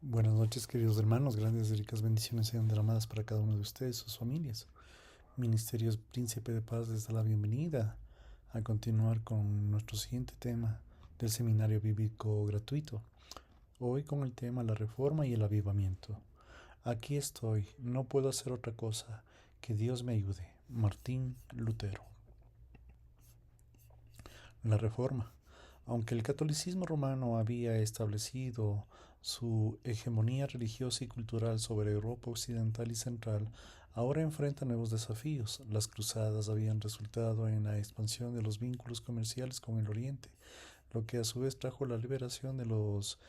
Buenas noches, queridos hermanos. Grandes y ricas bendiciones sean derramadas para cada uno de ustedes y sus familias. Ministerios Príncipe de Paz les da la bienvenida a continuar con nuestro siguiente tema del seminario bíblico gratuito. Hoy con el tema la reforma y el avivamiento. Aquí estoy, no puedo hacer otra cosa. Que Dios me ayude. Martín Lutero. La reforma. Aunque el catolicismo romano había establecido su hegemonía religiosa y cultural sobre Europa occidental y central, ahora enfrenta nuevos desafíos. Las cruzadas habían resultado en la expansión de los vínculos comerciales con el Oriente, lo que a su vez trajo la liberación de los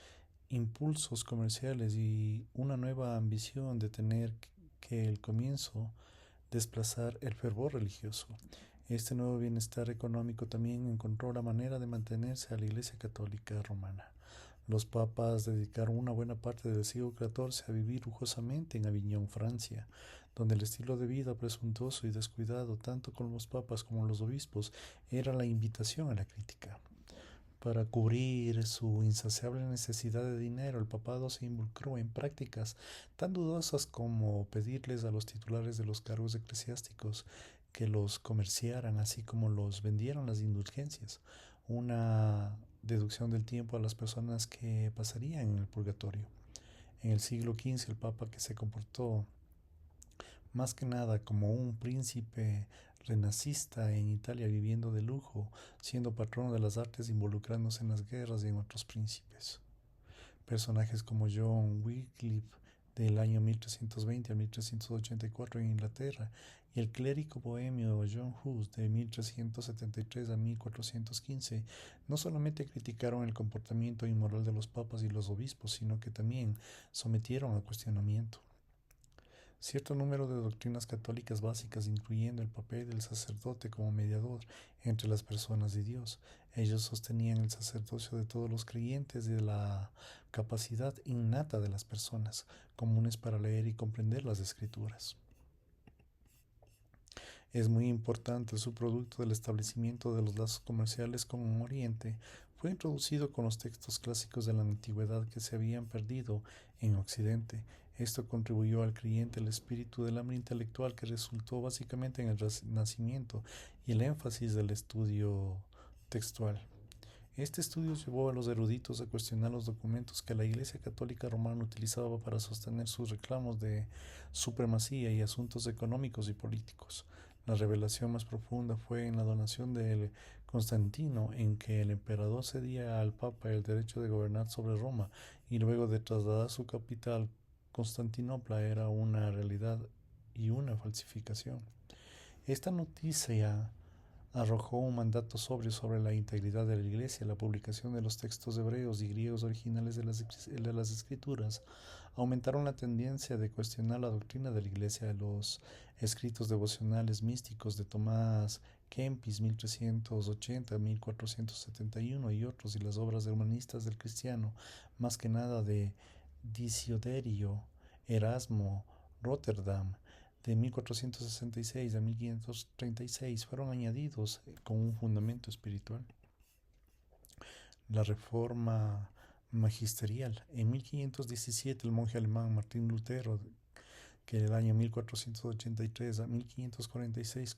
impulsos comerciales y una nueva ambición de tener que el comienzo desplazar el fervor religioso. Este nuevo bienestar económico también encontró la manera de mantenerse a la Iglesia Católica Romana. Los papas dedicaron una buena parte del siglo XIV a vivir lujosamente en Aviñón, Francia, donde el estilo de vida presuntuoso y descuidado, tanto con los papas como los obispos, era la invitación a la crítica. Para cubrir su insaciable necesidad de dinero, el papado se involucró en prácticas tan dudosas como pedirles a los titulares de los cargos eclesiásticos que los comerciaran, así como los vendieran las indulgencias, una deducción del tiempo a las personas que pasarían en el purgatorio. En el siglo XV, el papa, que se comportó más que nada como un príncipe renacista en Italia viviendo de lujo, siendo patrono de las artes, involucrándose en las guerras y en otros príncipes. Personajes como John Wycliffe del año 1320 a 1384 en Inglaterra y el clérigo bohemio John Hus de 1373 a 1415 no solamente criticaron el comportamiento inmoral de los papas y los obispos, sino que también sometieron a cuestionamiento cierto número de doctrinas católicas básicas, incluyendo el papel del sacerdote como mediador entre las personas y Dios. Ellos sostenían el sacerdocio de todos los creyentes y de la capacidad innata de las personas comunes para leer y comprender las escrituras. Es muy importante el subproducto del establecimiento de los lazos comerciales con Oriente fue introducido con los textos clásicos de la antigüedad que se habían perdido en Occidente. Esto contribuyó al creyente el espíritu del hambre intelectual que resultó básicamente en el renacimiento y el énfasis del estudio textual. Este estudio llevó a los eruditos a cuestionar los documentos que la Iglesia Católica Romana utilizaba para sostener sus reclamos de supremacía y asuntos económicos y políticos. La revelación más profunda fue en la donación de Constantino, en que el emperador cedía al Papa el derecho de gobernar sobre Roma y luego de trasladar su capital, Constantinopla, era una realidad y una falsificación. Esta noticia arrojó un mandato sobrio sobre la integridad de la Iglesia. La publicación de los textos hebreos y griegos originales de las Escrituras aumentaron la tendencia de cuestionar la doctrina de la Iglesia. Los escritos devocionales místicos de Tomás Kempis 1380-1471 y otros, y las obras humanistas del cristiano, más que nada de Disioderio, Erasmo, Rotterdam, de 1466 a 1536 fueron añadidos con un fundamento espiritual. La reforma magisterial. En 1517 el monje alemán Martín Lutero, que en el año 1483 a 1546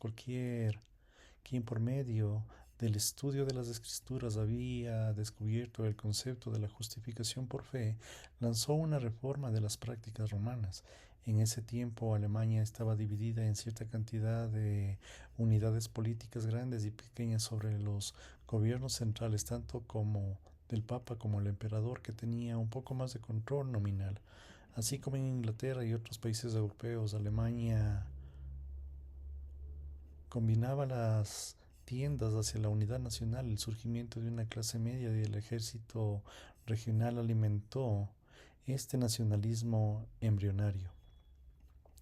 quien por medio del estudio de las escrituras había descubierto el concepto de la justificación por fe, lanzó una reforma de las prácticas romanas. En ese tiempo Alemania estaba dividida en cierta cantidad de unidades políticas grandes y pequeñas sobre los gobiernos centrales, tanto como del Papa como el emperador, que tenía un poco más de control nominal. Así como en Inglaterra y otros países europeos, Alemania combinaba las tiendas hacia la unidad nacional. El surgimiento de una clase media y el ejército regional alimentó este nacionalismo embrionario.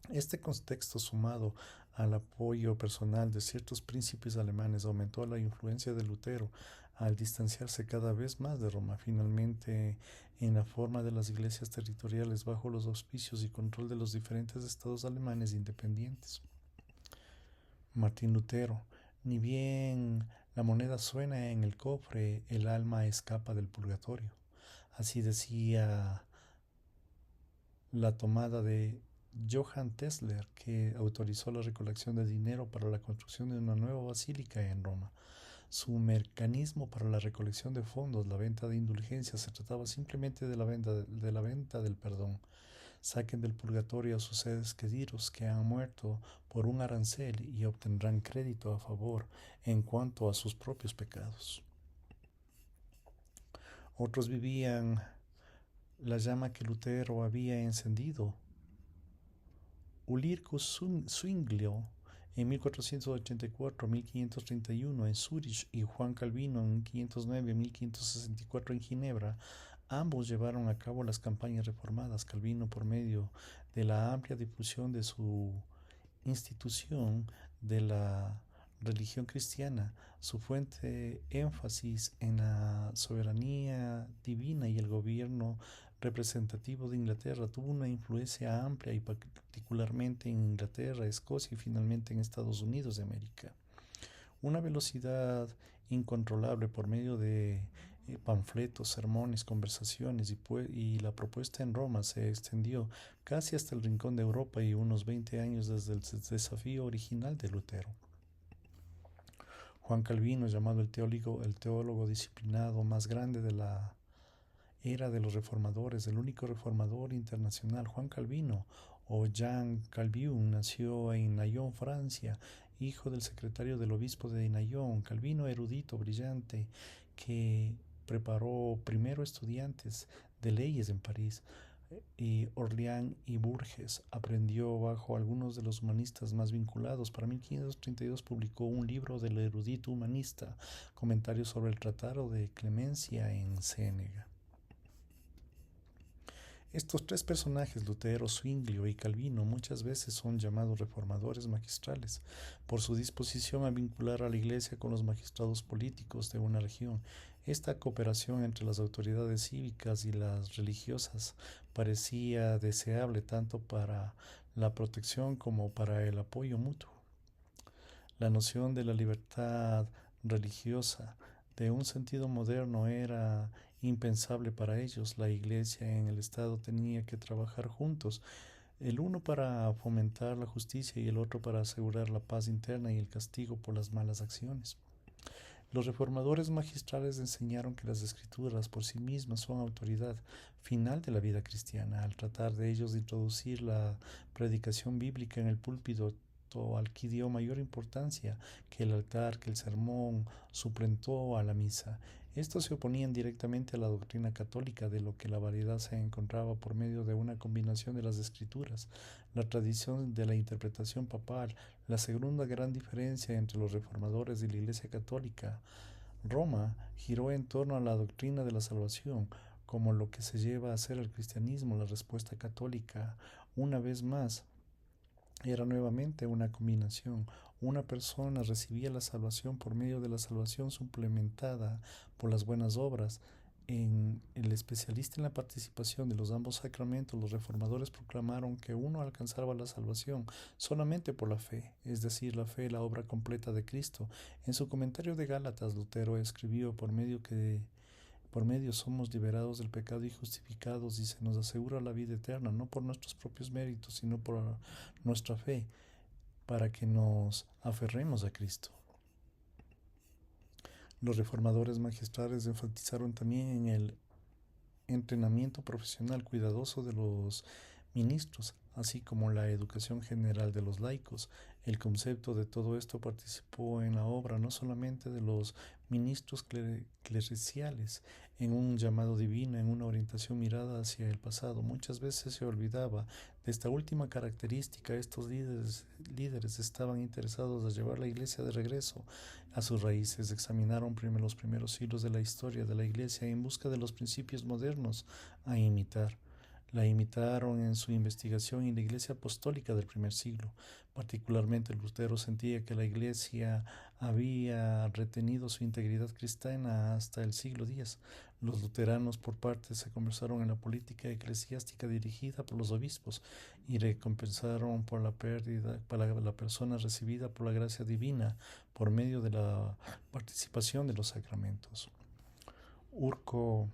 Este contexto, sumado al apoyo personal de ciertos príncipes alemanes, aumentó la influencia de Lutero al distanciarse cada vez más de Roma. Finalmente, en la forma de las iglesias territoriales bajo los auspicios y control de los diferentes estados alemanes independientes. Martín Lutero. Ni bien la moneda suena en el cofre, el alma escapa del purgatorio. Así decía la tomada de Johann Tesler, que autorizó la recolección de dinero para la construcción de una nueva basílica en Roma. Su mecanismo para la recolección de fondos, la venta de indulgencias, se trataba simplemente de la venta del perdón. Saquen del purgatorio a sus seres queridos que han muerto por un arancel y obtendrán crédito a favor en cuanto a sus propios pecados. Otros vivían la llama que Lutero había encendido. Ulricus Zwinglio en 1484-1531 en Zúrich y Juan Calvino en 1509-1564 en Ginebra, ambos llevaron a cabo las campañas reformadas. Calvino por medio de la amplia difusión de su institución de la religión cristiana, su fuerte énfasis en la soberanía divina y el gobierno representativo de Inglaterra tuvo una influencia amplia y particularmente en Inglaterra, Escocia y finalmente en Estados Unidos de América. Una velocidad incontrolable por medio de panfletos, sermones, conversaciones y la propuesta en Roma se extendió casi hasta el rincón de Europa y unos 20 años desde el desafío original de Lutero. Juan Calvino, llamado el teólogo disciplinado más grande de la era de los reformadores, el único reformador internacional. Juan Calvino, o Jean Calvin, nació en Nyon, Francia, hijo del secretario del obispo de Nyon. Calvino, erudito, brillante, que preparó primero estudiantes de leyes en París y Orleans y Bourges. Aprendió bajo algunos de los humanistas más vinculados. Para 1532 publicó un libro del erudito humanista, comentarios sobre el Tratado de Clemencia en Sénega. Estos tres personajes, Lutero, Zwinglio y Calvino, muchas veces son llamados reformadores magistrales, por su disposición a vincular a la Iglesia con los magistrados políticos de una región. Esta cooperación entre las autoridades cívicas y las religiosas parecía deseable tanto para la protección como para el apoyo mutuo. La noción de la libertad religiosa de un sentido moderno era impensable para ellos. La Iglesia y el Estado tenían que trabajar juntos, el uno para fomentar la justicia y el otro para asegurar la paz interna y el castigo por las malas acciones. Los reformadores magistrales enseñaron que las escrituras por sí mismas son autoridad final de la vida cristiana. Al tratar de ellos de introducir la predicación bíblica en el púlpito, adquirió mayor importancia que el altar, que el sermón suplantó a la misa. Estos se oponían directamente a la doctrina católica, de lo que la variedad se encontraba por medio de una combinación de las escrituras, la tradición de la interpretación papal. La segunda gran diferencia entre los reformadores y la Iglesia católica Roma giró en torno a la doctrina de la salvación, como lo que se lleva a ser el cristianismo. La respuesta católica, una vez más, era nuevamente una combinación. Una persona recibía la salvación por medio de la salvación suplementada por las buenas obras. En el especialista en la participación de los ambos sacramentos, los reformadores proclamaron que uno alcanzaba la salvación solamente por la fe, es decir, la fe, la obra completa de Cristo. En su comentario de Gálatas, Lutero escribió: por medio somos liberados del pecado y justificados, y se nos asegura la vida eterna, no por nuestros propios méritos, sino por nuestra fe, para que nos aferremos a Cristo. Los reformadores magistrales enfatizaron también en el entrenamiento profesional cuidadoso de los ministros, así como la educación general de los laicos. El concepto de todo esto participó en la obra no solamente de los ministros clericiales, en un llamado divino, en una orientación mirada hacia el pasado. Muchas veces se olvidaba de esta última característica. Estos líderes estaban interesados en llevar la Iglesia de regreso a sus raíces. Examinaron los primeros siglos de la historia de la Iglesia en busca de los principios modernos a imitar. La imitaron en su investigación en la Iglesia Apostólica del primer siglo. Particularmente Lutero sentía que la Iglesia había retenido su integridad cristiana hasta el siglo X. Los luteranos, por parte, se conversaron en la política eclesiástica dirigida por los obispos y recompensaron por la pérdida para la persona recibida por la gracia divina por medio de la participación de los sacramentos. Ulrico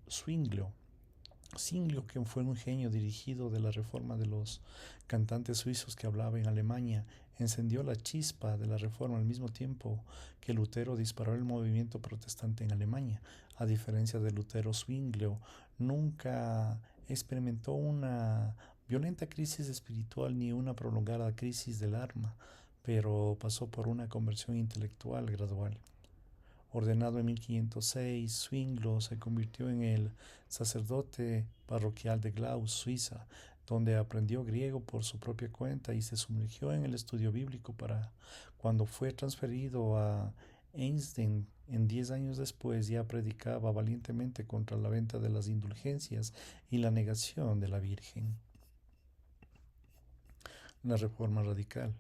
Zwinglio Zwinglio, quien fue un genio dirigido de la reforma de los cantantes suizos que hablaba en Alemania, encendió la chispa de la reforma al mismo tiempo que Lutero disparó el movimiento protestante en Alemania. A diferencia de Lutero, Zwinglio nunca experimentó una violenta crisis espiritual ni una prolongada crisis del alma, pero pasó por una conversión intelectual gradual. Ordenado en 1506, Zwinglio se convirtió en el sacerdote parroquial de Glau, Suiza, donde aprendió griego por su propia cuenta y se sumergió en el estudio bíblico para cuando fue transferido a Einsiedeln. En 10 años después ya predicaba valientemente contra la venta de las indulgencias y la negación de la Virgen. La Reforma Radical.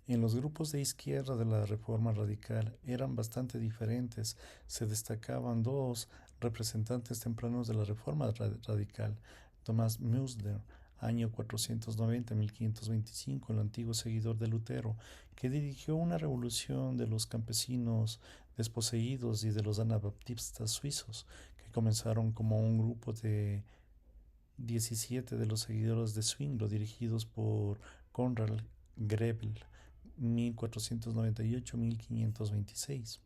En los grupos de izquierda de la Reforma Radical eran bastante diferentes. Se destacaban dos representantes tempranos de la Reforma Radical: Thomas Müller, año 490-1525, el antiguo seguidor de Lutero, que dirigió una revolución de los campesinos desposeídos y de los anabaptistas suizos, que comenzaron como un grupo de 17 de los seguidores de Zwinglio, dirigidos por Conrad Grebel, 1498-1526.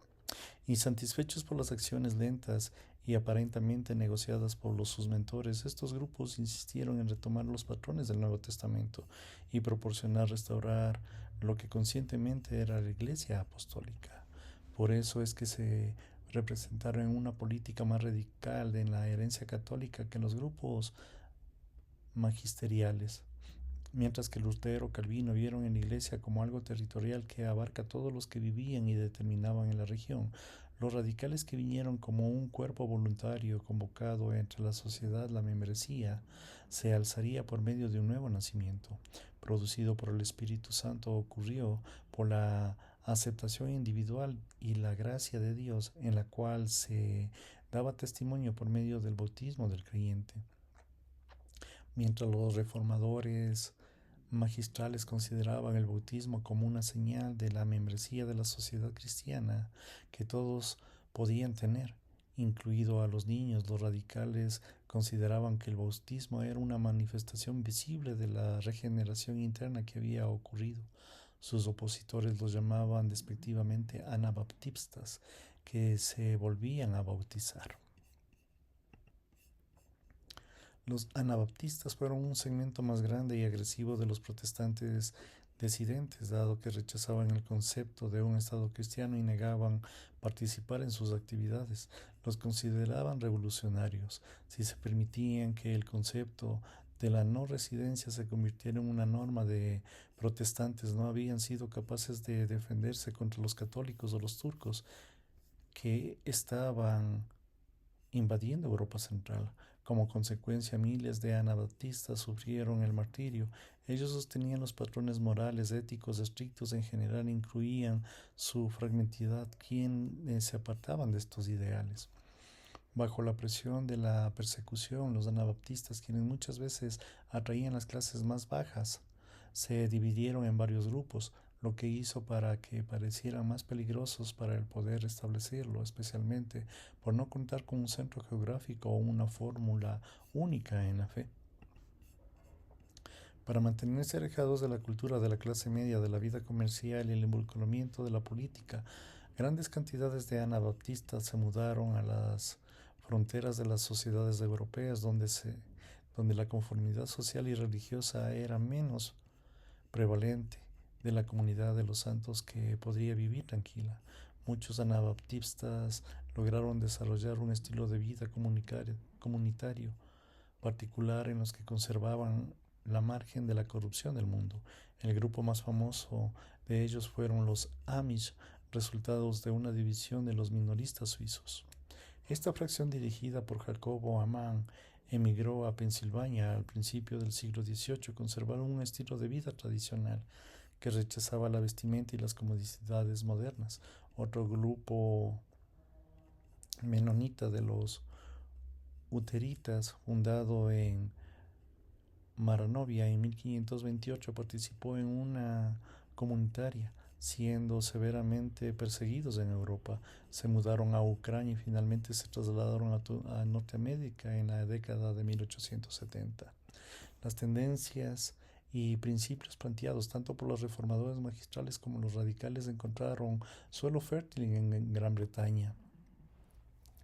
Insatisfechos por las acciones lentas y aparentemente negociadas por sus mentores, estos grupos insistieron en retomar los patrones del Nuevo Testamento y restaurar lo que conscientemente era la Iglesia Apostólica. Por eso es que se representaron en una política más radical en la herencia católica que en los grupos magisteriales. Mientras que Lutero y Calvino vieron en la Iglesia como algo territorial que abarca a todos los que vivían y determinaban en la región, los radicales, que vinieron como un cuerpo voluntario convocado entre la sociedad, la membresía, se alzaría por medio de un nuevo nacimiento, producido por el Espíritu Santo. Ocurrió por la aceptación individual y la gracia de Dios, en la cual se daba testimonio por medio del bautismo del creyente. Mientras los reformadores magistrales consideraban el bautismo como una señal de la membresía de la sociedad cristiana que todos podían tener, incluido a los niños, los radicales consideraban que el bautismo era una manifestación visible de la regeneración interna que había ocurrido. Sus opositores los llamaban despectivamente anabaptistas, que se volvían a bautizar. Los anabaptistas fueron un segmento más grande y agresivo de los protestantes disidentes, dado que rechazaban el concepto de un Estado cristiano y negaban participar en sus actividades. Los consideraban revolucionarios si se permitían que el concepto de la no residencia se convirtiera en una norma. De protestantes no habían sido capaces de defenderse contra los católicos o los turcos que estaban invadiendo Europa Central. Como consecuencia, miles de anabaptistas sufrieron el martirio. Ellos sostenían los patrones morales, éticos estrictos en general, incluían su fragmentidad, quienes se apartaban de estos ideales. Bajo la presión de la persecución, los anabaptistas, quienes muchas veces atraían las clases más bajas, se dividieron en varios grupos, lo que hizo para que parecieran más peligrosos para el poder establecerlo, especialmente por no contar con un centro geográfico o una fórmula única en la fe. Para mantenerse alejados de la cultura de la clase media, de la vida comercial y el involucramiento de la política, grandes cantidades de anabaptistas se mudaron a las fronteras de las sociedades europeas, donde la conformidad social y religiosa era menos prevalente, de la comunidad de los santos que podría vivir tranquila. Muchos anabaptistas lograron desarrollar un estilo de vida comunitario particular en los que conservaban la margen de la corrupción del mundo. El grupo más famoso de ellos fueron los Amish, resultados de una división de los minoristas suizos. Esta fracción, dirigida por Jacobo Ammann, emigró a Pensilvania al principio del siglo XVIII. Conservaron un estilo de vida tradicional que rechazaba la vestimenta y las comodidades modernas. Otro grupo menonita de los Uteritas, fundado en Maranovia en 1528, participó en una comunitaria. siendo severamente perseguidos en Europa. Se mudaron a Ucrania y finalmente se trasladaron a Norteamérica en la década de 1870. Las tendencias y principios planteados tanto por los reformadores magistrales como los radicales encontraron suelo fértil en Gran Bretaña.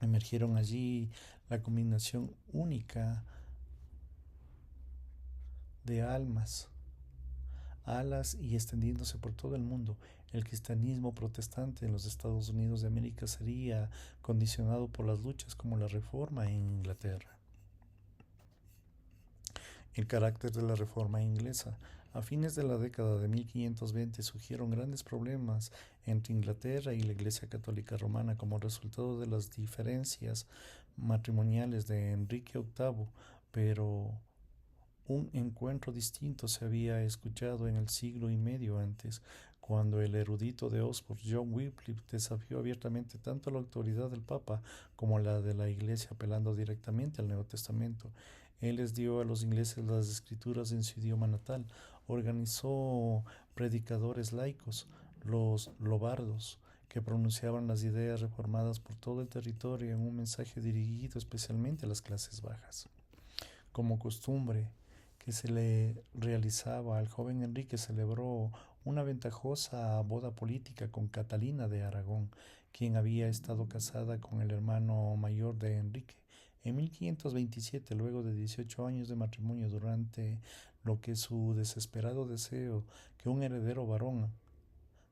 Emergieron allí la combinación única de alas y extendiéndose por todo el mundo. El cristianismo protestante en los Estados Unidos de América sería condicionado por las luchas como la Reforma en Inglaterra. El carácter de la Reforma inglesa. A fines de la década de 1520 surgieron grandes problemas entre Inglaterra y la Iglesia Católica Romana como resultado de las diferencias matrimoniales de Enrique VIII, pero un encuentro distinto se había escuchado en el siglo y medio antes, cuando el erudito de Oxford, John Wycliffe, desafió abiertamente tanto la autoridad del Papa como la de la Iglesia, apelando directamente al Nuevo Testamento. Él les dio a los ingleses las escrituras en su idioma natal, organizó predicadores laicos, los lobardos, que pronunciaban las ideas reformadas por todo el territorio en un mensaje dirigido especialmente a las clases bajas. Como costumbre que se le realizaba al joven Enrique, celebró una ventajosa boda política con Catalina de Aragón, quien había estado casada con el hermano mayor de Enrique. En 1527, luego de 18 años de matrimonio, durante lo que su desesperado deseo que un heredero varón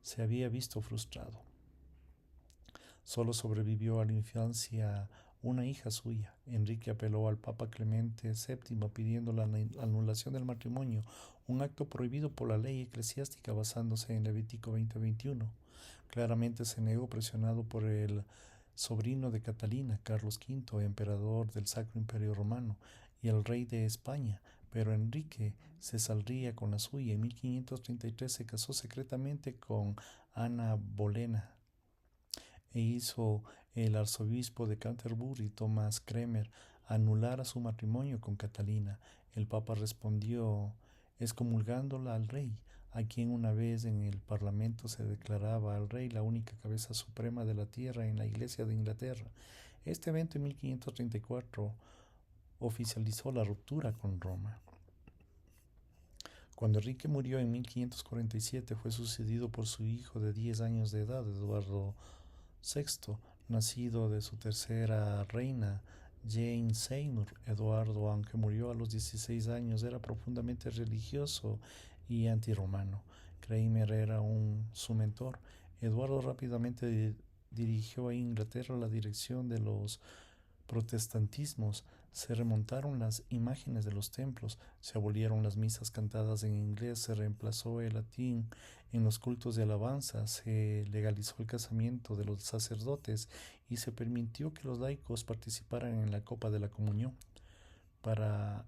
se había visto frustrado. Solo sobrevivió a la infancia una hija suya. Enrique apeló al Papa Clemente VII pidiendo la anulación del matrimonio, un acto prohibido por la ley eclesiástica basándose en Levítico 20:21. Claramente se negó, presionado por el sobrino de Catalina, Carlos V, emperador del Sacro Imperio Romano, y el rey de España, pero Enrique se saldría con la suya. En 1533 se casó secretamente con Ana Bolena e hizo el arzobispo de Canterbury, Thomas Cremer, anular su matrimonio con Catalina. El Papa respondió excomulgándola al rey, a quien una vez en el Parlamento se declaraba al rey la única cabeza suprema de la tierra en la Iglesia de Inglaterra. Este evento en 1534 oficializó la ruptura con Roma. Cuando Enrique murió en 1547 fue sucedido por su hijo de 10 años de edad, Eduardo VI, nacido de su tercera reina, Jane Seymour. Eduardo, aunque murió a los 16 años, era profundamente religioso y antirromano. Cranmer era su mentor. Eduardo rápidamente dirigió a Inglaterra la dirección de los protestantismos. Se remontaron las imágenes de los templos, se abolieron las misas cantadas en inglés, se reemplazó el latín en los cultos de alabanza, se legalizó el casamiento de los sacerdotes y se permitió que los laicos participaran en la copa de la comunión. Para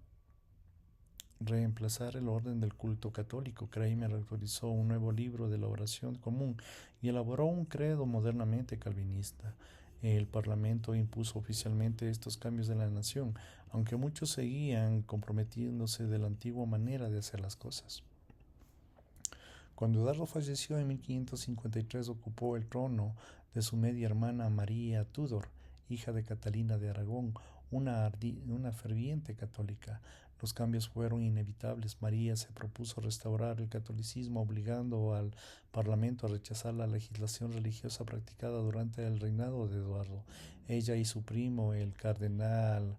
reemplazar el orden del culto católico, Cranmer autorizó un nuevo libro de la oración común y elaboró un credo modernamente calvinista. El Parlamento impuso oficialmente estos cambios en la nación, aunque muchos seguían comprometiéndose de la antigua manera de hacer las cosas. Cuando Eduardo falleció en 1553, ocupó el trono de su media hermana María Tudor, hija de Catalina de Aragón, una ferviente católica. Los cambios fueron inevitables. María se propuso restaurar el catolicismo, obligando al Parlamento a rechazar la legislación religiosa practicada durante el reinado de Eduardo. Ella y su primo, el cardenal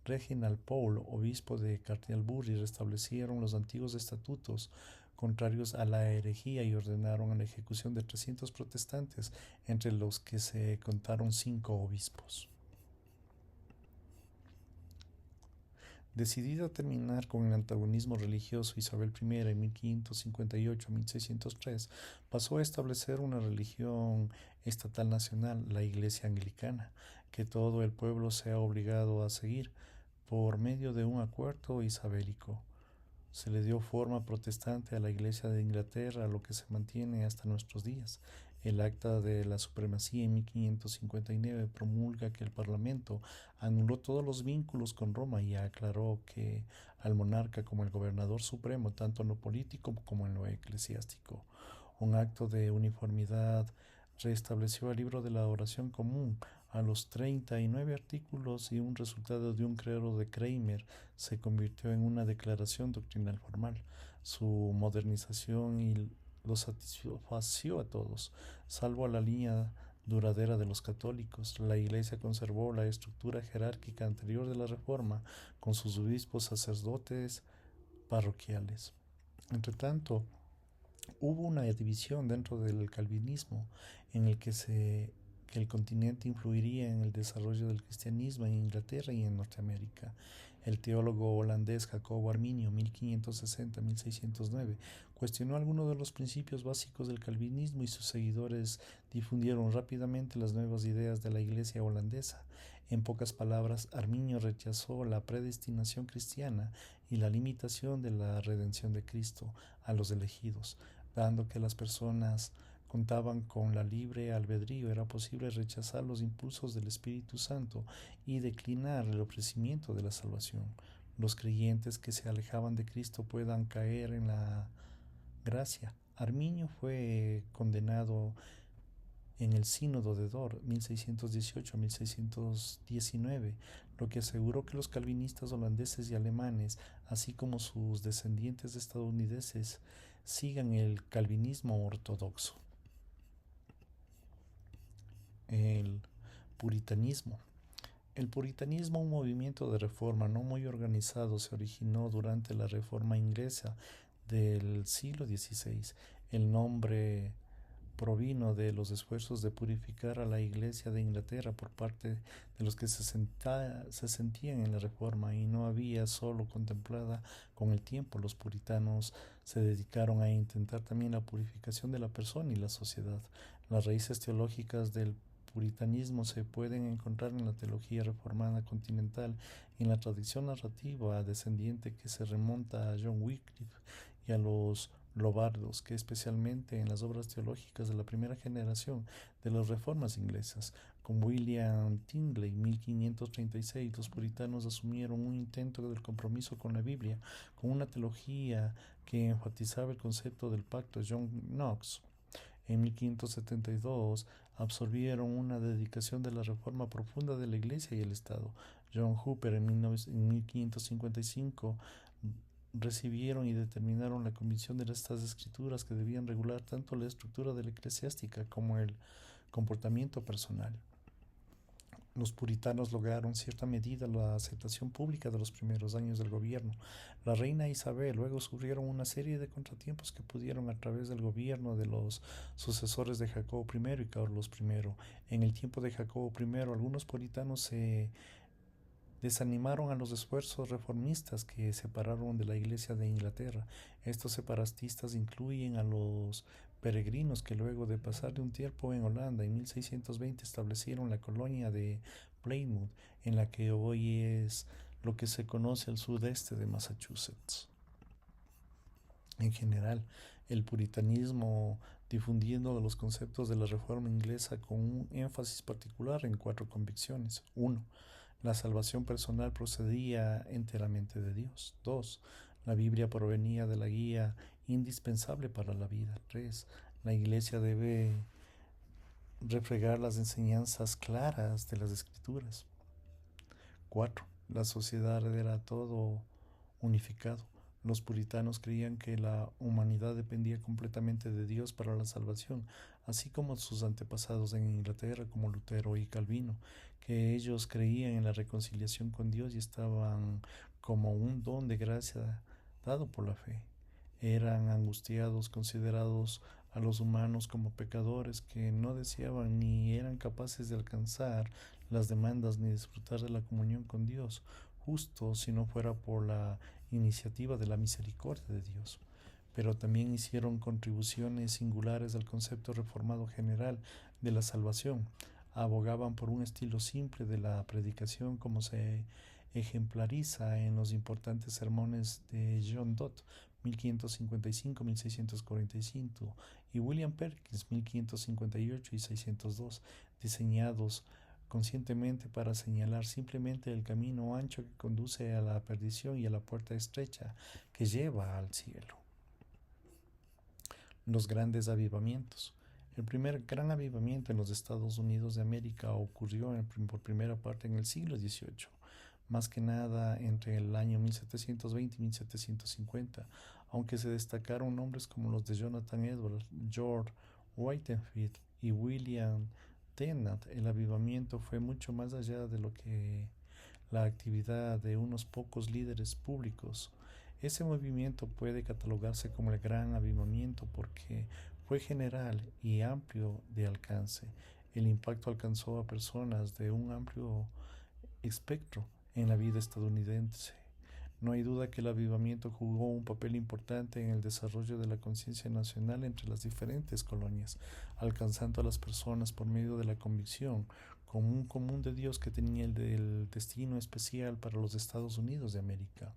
Reginald Pole, obispo de Canterbury, restablecieron los antiguos estatutos contrarios a la herejía y ordenaron la ejecución de 300 protestantes, entre los que se contaron 5 obispos. Decidida a terminar con el antagonismo religioso, Isabel I, en 1558-1603, pasó a establecer una religión estatal nacional, la Iglesia Anglicana, que todo el pueblo se ha obligado a seguir, por medio de un acuerdo isabélico. Se le dio forma protestante a la Iglesia de Inglaterra, lo que se mantiene hasta nuestros días. El Acta de la Supremacía en 1559 promulga que el Parlamento anuló todos los vínculos con Roma y aclaró que al monarca como el gobernador supremo, tanto en lo político como en lo eclesiástico. Un acto de uniformidad restableció el libro de la oración común a los 39 artículos y un resultado de un credo de Kramer se convirtió en una declaración doctrinal formal. Su modernización y lo satisfació a todos, salvo a la línea duradera de los católicos. La Iglesia conservó la estructura jerárquica anterior de la Reforma, con sus obispos sacerdotes parroquiales. Entretanto, hubo una división dentro del calvinismo en el que el continente influiría en el desarrollo del cristianismo en Inglaterra y en Norteamérica. El teólogo holandés Jacobo Arminio, 1560-1609, cuestionó algunos de los principios básicos del calvinismo y sus seguidores difundieron rápidamente las nuevas ideas de la iglesia holandesa. En pocas palabras, Arminio rechazó la predestinación cristiana y la limitación de la redención de Cristo a los elegidos. Dando que las personas contaban con la libre albedrío, era posible rechazar los impulsos del Espíritu Santo y declinar el ofrecimiento de la salvación. Los creyentes que se alejaban de Cristo puedan caer en la gracia. Arminio fue condenado en el Sínodo de Dort, 1618-1619, lo que aseguró que los calvinistas holandeses y alemanes, así como sus descendientes estadounidenses, sigan el calvinismo ortodoxo. El puritanismo. El puritanismo, un movimiento de reforma no muy organizado, se originó durante la Reforma inglesa del siglo XVI. El nombre provino de los esfuerzos de purificar a la Iglesia de Inglaterra por parte de los que se sentían en la Reforma y no había solo contemplada con el tiempo. Los puritanos se dedicaron a intentar también la purificación de la persona y la sociedad. Las raíces teológicas del puritanismo se pueden encontrar en la teología reformada continental y en la tradición narrativa descendiente que se remonta a John Wycliffe y a los Lobardos, que especialmente en las obras teológicas de la primera generación de las reformas inglesas. Con William Tyndale, 1536, los puritanos asumieron un intento del compromiso con la Biblia, con una teología que enfatizaba el concepto del pacto. John Knox, en 1572, absorbieron una dedicación de la reforma profunda de la Iglesia y el Estado. John Hooper, en 1555, recibieron y determinaron la convicción de estas escrituras que debían regular tanto la estructura de la eclesiástica como el comportamiento personal. Los puritanos lograron cierta medida la aceptación pública de los primeros años del gobierno. La reina Isabel luego sufrieron una serie de contratiempos que pudieron a través del gobierno de los sucesores de Jacobo I y Carlos I. En el tiempo de Jacobo I, algunos puritanos se desanimaron a los esfuerzos reformistas que separaron de la Iglesia de Inglaterra. Estos separatistas incluyen a los peregrinos que luego de pasar de un tiempo en Holanda en 1620 establecieron la colonia de Plymouth, en la que hoy es lo que se conoce al sudeste de Massachusetts. En general, el puritanismo difundiendo los conceptos de la reforma inglesa con un énfasis particular en 4 convicciones. 1. La salvación personal procedía enteramente de Dios. 2. La Biblia provenía de la guía indispensable para la vida. 3. La Iglesia debe reflejar las enseñanzas claras de las Escrituras. 4. La sociedad era todo unificado. Los puritanos creían que la humanidad dependía completamente de Dios para la salvación, así como sus antepasados en Inglaterra como Lutero y Calvino, que ellos creían en la reconciliación con Dios y estaban como un don de gracia dado por la fe. Eran angustiados, considerados a los humanos como pecadores que no deseaban ni eran capaces de alcanzar las demandas ni disfrutar de la comunión con Dios, justo si no fuera por la iniciativa de la misericordia de Dios. Pero también hicieron contribuciones singulares al concepto reformado general de la salvación. Abogaban por un estilo simple de la predicación como se ejemplariza en los importantes sermones de John Dott, 1555-1645, y William Perkins, 1558 y 602, diseñados conscientemente para señalar simplemente el camino ancho que conduce a la perdición y a la puerta estrecha que lleva al cielo. Los grandes avivamientos. El primer gran avivamiento en los Estados Unidos de América ocurrió por primera parte en el siglo XVIII, más que nada entre el año 1720 y 1750, aunque se destacaron nombres como los de Jonathan Edwards, George Whitefield y William Tennant. El avivamiento fue mucho más allá de lo que la actividad de unos pocos líderes públicos. Ese movimiento puede catalogarse como el gran avivamiento porque fue general y amplio de alcance. El impacto alcanzó a personas de un amplio espectro en la vida estadounidense. No hay duda que el avivamiento jugó un papel importante en el desarrollo de la conciencia nacional entre las diferentes colonias, alcanzando a las personas por medio de la convicción con un común de Dios que tenía el del destino especial para los Estados Unidos de América.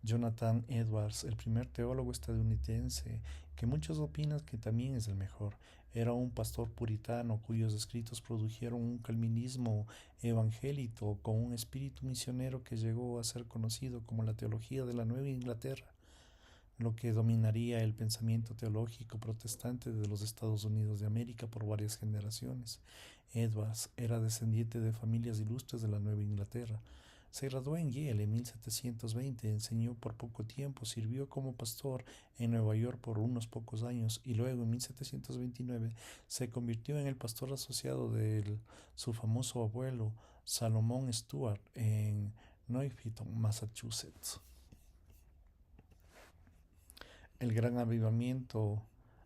Jonathan Edwards, el primer teólogo estadounidense, que muchos opinan que también es el mejor, era un pastor puritano cuyos escritos produjeron un calvinismo evangélico con un espíritu misionero que llegó a ser conocido como la teología de la Nueva Inglaterra, lo que dominaría el pensamiento teológico protestante de los Estados Unidos de América por varias generaciones. Edwards era descendiente de familias ilustres de la Nueva Inglaterra. Se graduó en Yale en 1720, enseñó por poco tiempo, sirvió como pastor en Nueva York por unos pocos años y luego en 1729 se convirtió en el pastor asociado de su famoso abuelo Salomón Stuart en Newington, Massachusetts. El gran avivamiento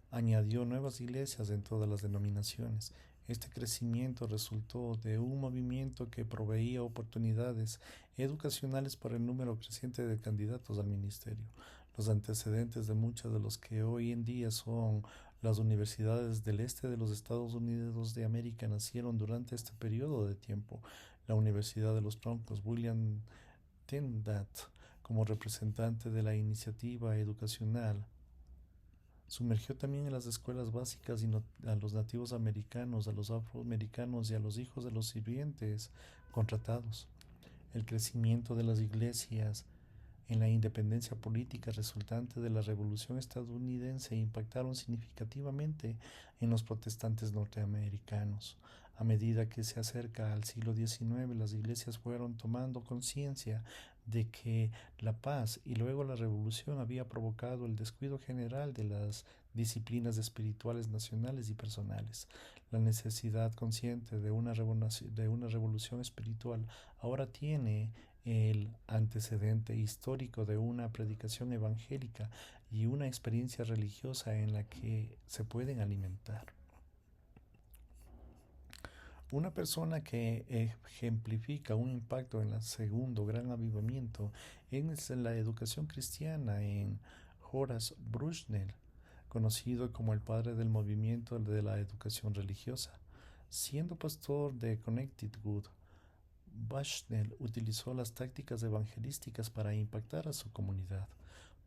añadió nuevas iglesias en todas las denominaciones. Este crecimiento resultó de un movimiento que proveía oportunidades educacionales para el número creciente de candidatos al ministerio. Los antecedentes de muchas de los que hoy en día son las universidades del este de los Estados Unidos de América nacieron durante este periodo de tiempo. La Universidad de los Troncos, William Tyndall, como representante de la iniciativa educacional, sumergió también en las escuelas básicas a los nativos americanos, a los afroamericanos y a los hijos de los sirvientes contratados. El crecimiento de las iglesias en la independencia política resultante de la Revolución estadounidense impactaron significativamente en los protestantes norteamericanos. A medida que se acerca al siglo XIX, las iglesias fueron tomando conciencia de que la paz y luego la revolución había provocado el descuido general de las disciplinas espirituales nacionales y personales. La necesidad consciente de una revolución espiritual ahora tiene el antecedente histórico de una predicación evangélica y una experiencia religiosa en la que se pueden alimentar. Una persona que ejemplifica un impacto en el segundo gran avivamiento es la educación cristiana en Horace Bushnell, conocido como el padre del movimiento de la educación religiosa. Siendo pastor de Connecticut, Bushnell utilizó las tácticas evangelísticas para impactar a su comunidad.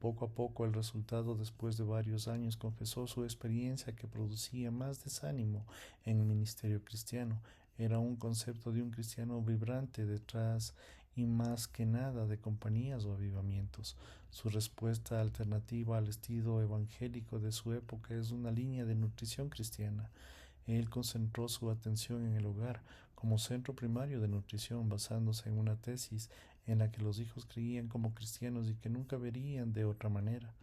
Poco a poco el resultado, después de varios años, confesó su experiencia que producía más desánimo en el ministerio cristiano. Era un concepto de un cristiano vibrante detrás y más que nada de compañías o avivamientos. Su respuesta alternativa al estilo evangélico de su época es una línea de nutrición cristiana. Él concentró su atención en el hogar como centro primario de nutrición, basándose en una tesis en la que los hijos creían como cristianos y que nunca verían de otra manera.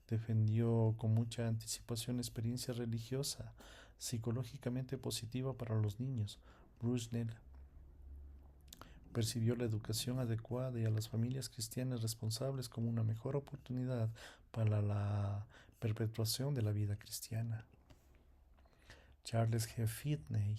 Defendió con mucha anticipación experiencia religiosa psicológicamente positiva para los niños. Bushnell percibió la educación adecuada y a las familias cristianas responsables como una mejor oportunidad para la perpetuación de la vida cristiana. Charles G. Finney,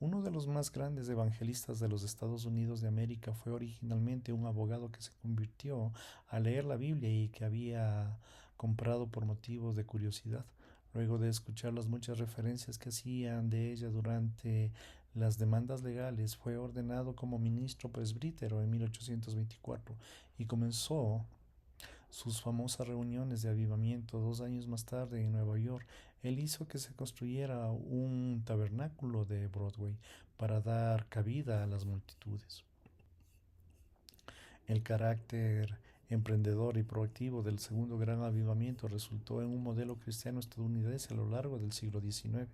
uno de los más grandes evangelistas de los Estados Unidos de América, fue originalmente un abogado que se convirtió a leer la Biblia y que había comprado por motivos de curiosidad. Luego de escuchar las muchas referencias que hacían de ella durante las demandas legales, fue ordenado como ministro presbítero en 1824 y comenzó sus famosas reuniones de avivamiento 2 años más tarde en Nueva York. Él hizo que se construyera un tabernáculo de Broadway para dar cabida a las multitudes. El carácter emprendedor y proactivo del segundo gran avivamiento, resultó en un modelo cristiano estadounidense a lo largo del siglo XIX.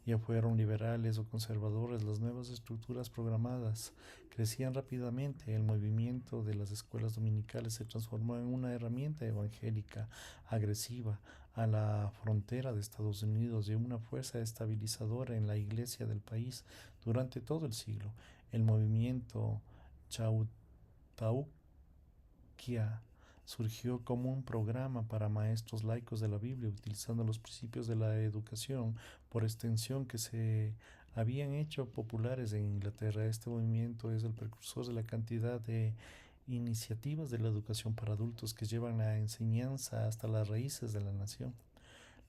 Ya fueron liberales o conservadores, las nuevas estructuras programadas crecían rápidamente. El movimiento de las escuelas dominicales se transformó en una herramienta evangélica agresiva a la frontera de Estados Unidos y una fuerza estabilizadora en la iglesia del país durante todo el siglo. El movimiento Chautauquia surgió como un programa para maestros laicos de la Biblia, utilizando los principios de la educación por extensión que se habían hecho populares en Inglaterra. Este movimiento es el precursor de la cantidad de iniciativas de la educación para adultos que llevan la enseñanza hasta las raíces de la nación.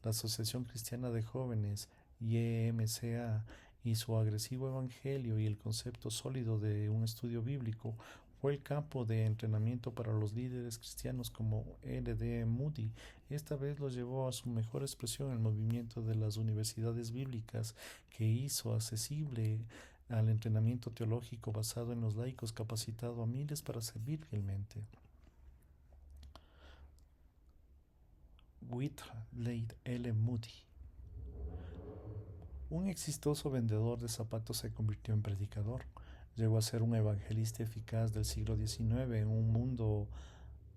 La Asociación Cristiana de Jóvenes, YMCA, y su agresivo evangelio y el concepto sólido de un estudio bíblico fue el campo de entrenamiento para los líderes cristianos como L.D. Moody. Esta vez lo llevó a su mejor expresión el movimiento de las universidades bíblicas, que hizo accesible al entrenamiento teológico basado en los laicos, capacitado a miles para servir fielmente. Whitleigh L. Moody. Un exitoso vendedor de zapatos se convirtió en predicador. Llegó a ser un evangelista eficaz del siglo XIX en un mundo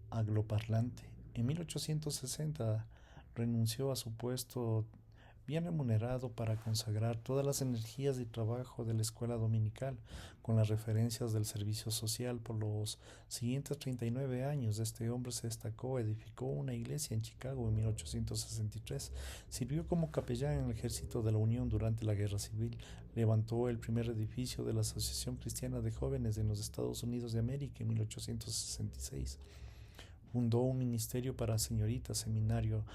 angloparlante. En 1860 renunció a su puesto bien remunerado para consagrar todas las energías y trabajo de la escuela dominical, con las referencias del servicio social. Por los siguientes 39 años, este hombre se destacó, edificó una iglesia en Chicago en 1863, sirvió como capellán en el ejército de la Unión durante la Guerra Civil, levantó el primer edificio de la Asociación Cristiana de Jóvenes en los Estados Unidos de América en 1866, fundó un ministerio para señoritas, seminario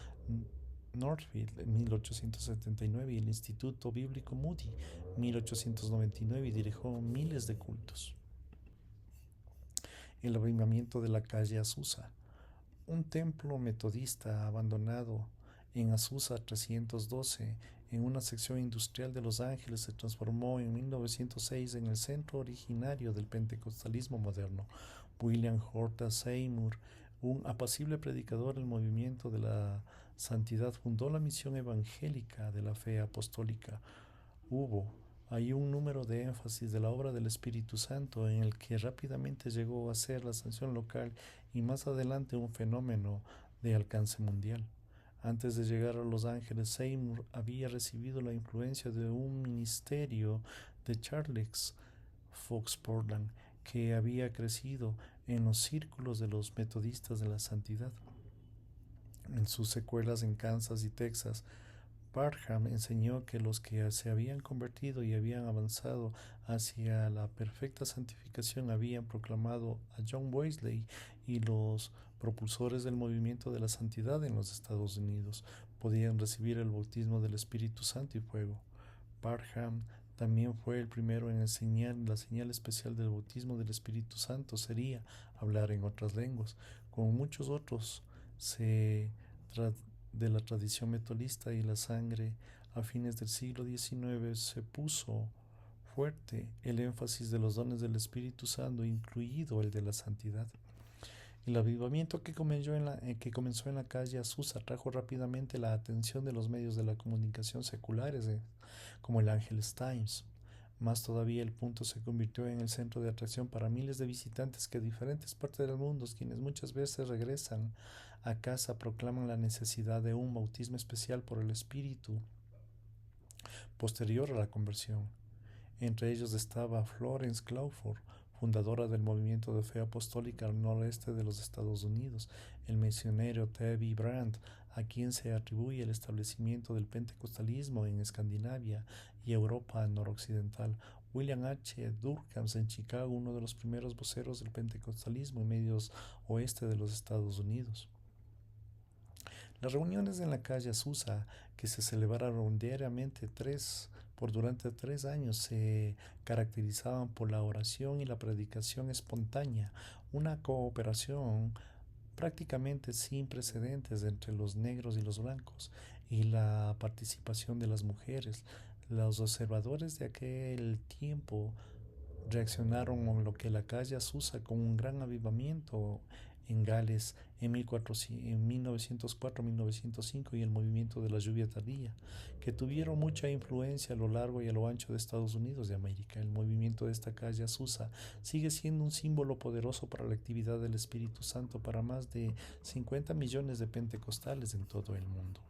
Northfield en 1879 y el Instituto Bíblico Moody en 1899 y dirigió miles de cultos. El avivamiento de la calle Azusa. Un templo metodista abandonado en Azusa 312 en una sección industrial de Los Ángeles se transformó en 1906 en el centro originario del pentecostalismo moderno. William Horta Seymour, un apacible predicador del movimiento de la santidad, fundó la misión evangélica de la fe apostólica. Hay un número de énfasis de la obra del Espíritu Santo en el que rápidamente llegó a ser la sanción local y más adelante un fenómeno de alcance mundial. Antes de llegar a Los Ángeles, Seymour había recibido la influencia de un ministerio de Charles Fox Portland, que había crecido en los círculos de los metodistas de la santidad. En sus secuelas en Kansas y Texas, Parham enseñó que los que se habían convertido y habían avanzado hacia la perfecta santificación habían proclamado a John Wesley y los propulsores del movimiento de la santidad en los Estados Unidos podían recibir el bautismo del Espíritu Santo y fuego. Parham también fue el primero en enseñar la señal especial del bautismo del Espíritu Santo sería hablar en otras lenguas. Como muchos otros de la tradición metodista y la sangre, a fines del siglo XIX se puso fuerte el énfasis de los dones del Espíritu Santo, incluido el de la santidad. El avivamiento que comenzó en la calle Azusa trajo rápidamente la atención de los medios de la comunicación seculares, como el Angeles Times. Más todavía, el punto se convirtió en el centro de atracción para miles de visitantes que de diferentes partes del mundo, quienes muchas veces regresan a casa, proclaman la necesidad de un bautismo especial por el Espíritu posterior a la conversión. Entre ellos estaba Florence Crawford, fundadora del movimiento de fe apostólica al noreste de los Estados Unidos, el misionero T.B. Brandt, a quien se atribuye el establecimiento del pentecostalismo en Escandinavia y Europa noroccidental, William H. Durkheim en Chicago, uno de los primeros voceros del pentecostalismo en medios oeste de los Estados Unidos. Las reuniones en la calle Azusa, que se celebraron diariamente durante 3 años, se caracterizaban por la oración y la predicación espontánea, una cooperación prácticamente sin precedentes entre los negros y los blancos, y la participación de las mujeres. Los observadores de aquel tiempo reaccionaron a lo que la calle Azusa con un gran avivamiento en Gales en 1904-1905 y el movimiento de la lluvia tardía, que tuvieron mucha influencia a lo largo y a lo ancho de Estados Unidos de América. El movimiento de esta calle Azusa sigue siendo un símbolo poderoso para la actividad del Espíritu Santo para más de 50 millones de pentecostales en todo el mundo.